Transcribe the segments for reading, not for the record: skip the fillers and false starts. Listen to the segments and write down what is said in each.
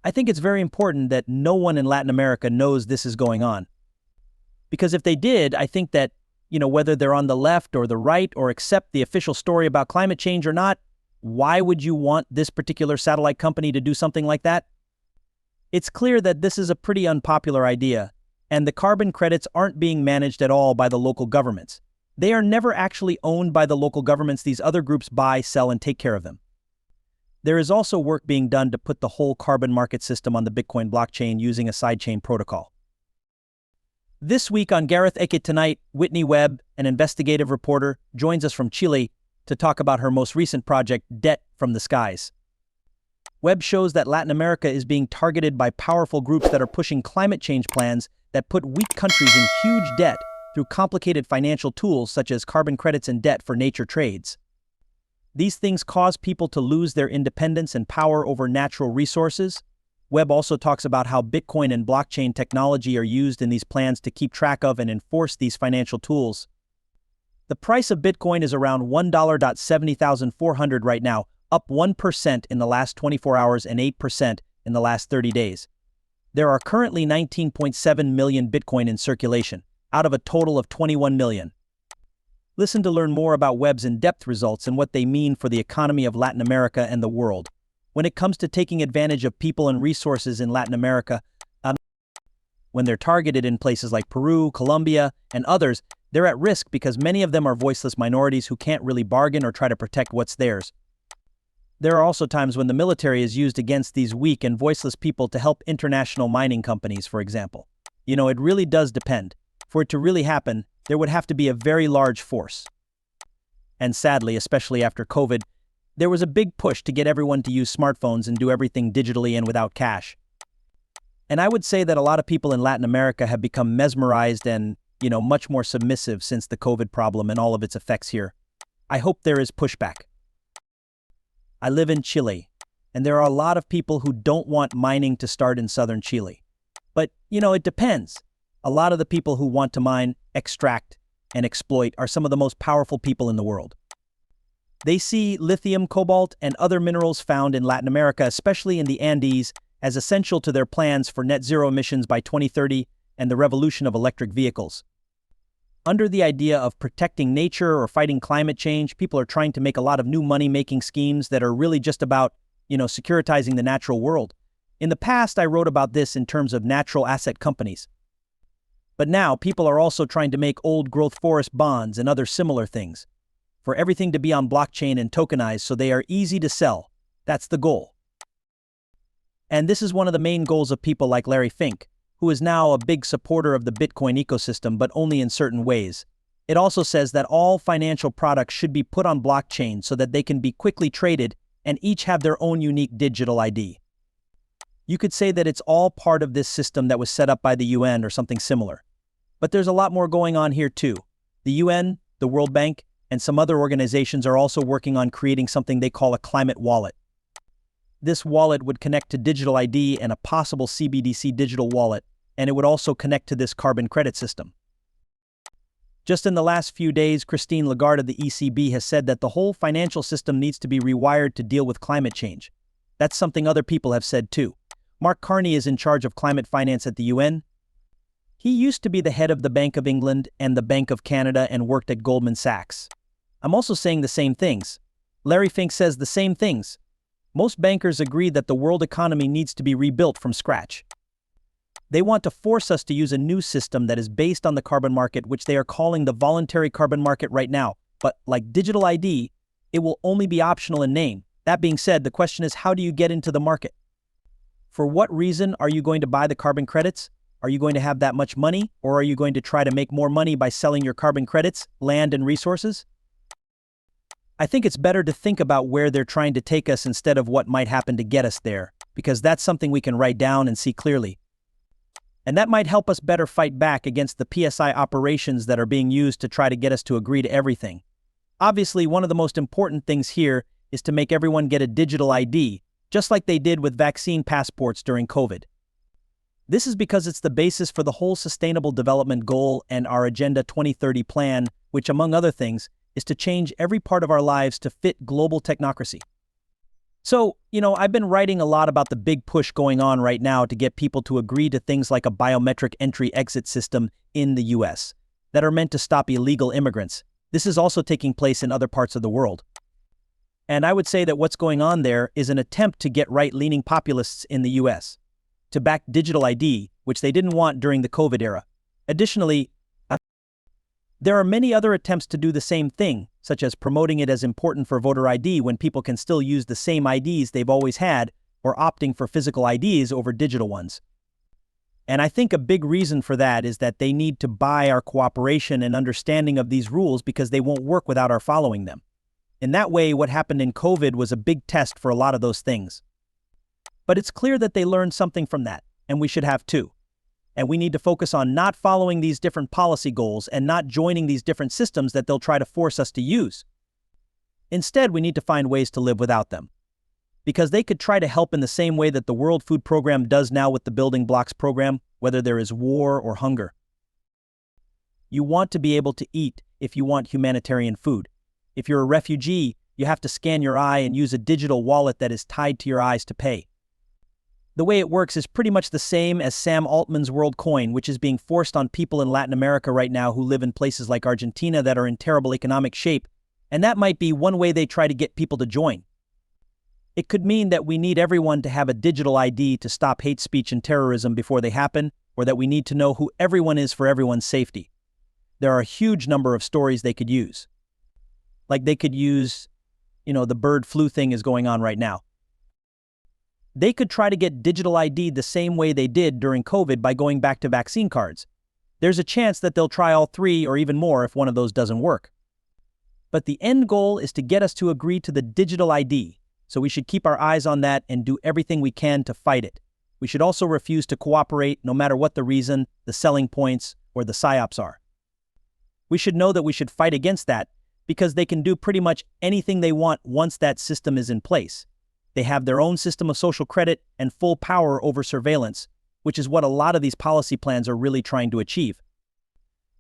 I think it's very important that no one in Latin America knows this is going on. Because if they did, I think that, whether they're on the left or the right or accept the official story about climate change or not, why would you want this particular satellite company to do something like that? It's clear that this is a pretty unpopular idea, and the carbon credits aren't being managed at all by the local governments. They are never actually owned by the local governments. These other groups buy, sell, and take care of them. There is also work being done to put the whole carbon market system on the Bitcoin blockchain using a sidechain protocol. This week on Us.Thanks Tonight, Whitney Webb, an investigative reporter, joins us from Chile to talk about her most recent project, Debt from the Skies. Webb shows that Latin America is being targeted by powerful groups that are pushing climate change plans that put weak countries in huge debt through complicated financial tools such as carbon credits and debt for nature trades. These things cause people to lose their independence and power over natural resources. Webb also talks about how Bitcoin and blockchain technology are used in these plans to keep track of and enforce these financial tools. The price of Bitcoin is around $1.70,400 right now, up 1% in the last 24 hours and 8% in the last 30 days. There are currently 19.7 million Bitcoin in circulation, out of a total of 21 million. Listen to learn more about Webb's in-depth results and what they mean for the economy of Latin America and the world. When it comes to taking advantage of people and resources in Latin America, when they're targeted in places like Peru, Colombia, and others, they're at risk because many of them are voiceless minorities who can't really bargain or try to protect what's theirs. There are also times when the military is used against these weak and voiceless people to help international mining companies, for example. It really does depend. For it to really happen, there would have to be a very large force. And sadly, especially after COVID, there was a big push to get everyone to use smartphones and do everything digitally and without cash. And I would say that a lot of people in Latin America have become mesmerized and, much more submissive since the COVID problem and all of its effects here. I hope there is pushback. I live in Chile, and there are a lot of people who don't want mining to start in southern Chile. But, it depends. A lot of the people who want to mine, extract, and exploit are some of the most powerful people in the world. They see lithium, cobalt, and other minerals found in Latin America, especially in the Andes, as essential to their plans for net zero emissions by 2030 and the revolution of electric vehicles. Under the idea of protecting nature or fighting climate change, people are trying to make a lot of new money-making schemes that are really just about, securitizing the natural world. In the past, I wrote about this in terms of natural asset companies. But now, people are also trying to make old-growth forest bonds and other similar things. For everything to be on blockchain and tokenized so they are easy to sell. That's the goal. And this is one of the main goals of people like Larry Fink, who is now a big supporter of the Bitcoin ecosystem, but only in certain ways. It also says that all financial products should be put on blockchain so that they can be quickly traded and each have their own unique digital ID. You could say that it's all part of this system that was set up by the UN or something similar. But there's a lot more going on here too. The UN, the World Bank, and some other organizations are also working on creating something they call a climate wallet. This wallet would connect to digital ID and a possible CBDC digital wallet, and it would also connect to this carbon credit system. Just in the last few days, Christine Lagarde of the ECB has said that the whole financial system needs to be rewired to deal with climate change. That's something other people have said too. Mark Carney is in charge of climate finance at the UN. He used to be the head of the Bank of England and the Bank of Canada and worked at Goldman Sachs. I'm also saying the same things. Larry Fink says the same things. Most bankers agree that the world economy needs to be rebuilt from scratch. They want to force us to use a new system that is based on the carbon market, which they are calling the voluntary carbon market right now. But like digital ID, it will only be optional in name. That being said, the question is, how do you get into the market? For what reason are you going to buy the carbon credits? Are you going to have that much money, or are you going to try to make more money by selling your carbon credits, land, and resources? I think it's better to think about where they're trying to take us instead of what might happen to get us there, because that's something we can write down and see clearly. And that might help us better fight back against the PSI operations that are being used to try to get us to agree to everything. Obviously, one of the most important things here is to make everyone get a digital ID, just like they did with vaccine passports during COVID. This is because it's the basis for the whole Sustainable Development Goal and our Agenda 2030 plan, which, among other things, is to change every part of our lives to fit global technocracy. So, I've been writing a lot about the big push going on right now to get people to agree to things like a biometric entry-exit system in the US that are meant to stop illegal immigrants. This is also taking place in other parts of the world. And I would say that what's going on there is an attempt to get right-leaning populists in the US to back digital ID, which they didn't want during the COVID era. Additionally, there are many other attempts to do the same thing, such as promoting it as important for voter ID when people can still use the same IDs they've always had, or opting for physical IDs over digital ones. And I think a big reason for that is that they need to buy our cooperation and understanding of these rules because they won't work without our following them. In that way, what happened in COVID was a big test for a lot of those things. But it's clear that they learned something from that, and we should have too. And we need to focus on not following these different policy goals and not joining these different systems that they'll try to force us to use. Instead, we need to find ways to live without them. Because they could try to help in the same way that the World Food Program does now with the Building Blocks program, whether there is war or hunger. You want to be able to eat if you want humanitarian food. If you're a refugee, you have to scan your eye and use a digital wallet that is tied to your eyes to pay. The way it works is pretty much the same as Sam Altman's World Coin, which is being forced on people in Latin America right now who live in places like Argentina that are in terrible economic shape, and that might be one way they try to get people to join. It could mean that we need everyone to have a digital ID to stop hate speech and terrorism before they happen, or that we need to know who everyone is for everyone's safety. There are a huge number of stories they could use. Like they could use, the bird flu thing is going on right now. They could try to get digital ID the same way they did during COVID by going back to vaccine cards. There's a chance that they'll try all three or even more if one of those doesn't work. But the end goal is to get us to agree to the digital ID, so we should keep our eyes on that and do everything we can to fight it. We should also refuse to cooperate no matter what the reason, the selling points, or the psyops are. We should know that we should fight against that because they can do pretty much anything they want once that system is in place. They have their own system of social credit and full power over surveillance, which is what a lot of these policy plans are really trying to achieve.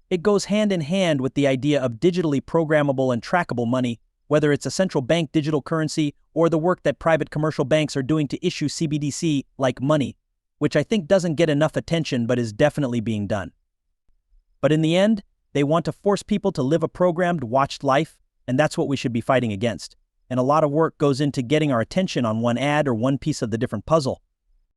It goes hand in hand with the idea of digitally programmable and trackable money, whether it's a central bank digital currency or the work that private commercial banks are doing to issue CBDC-like money, which I think doesn't get enough attention but is definitely being done. But in the end, they want to force people to live a programmed, watched life, and that's what we should be fighting against. And a lot of work goes into getting our attention on one ad or one piece of the different puzzle.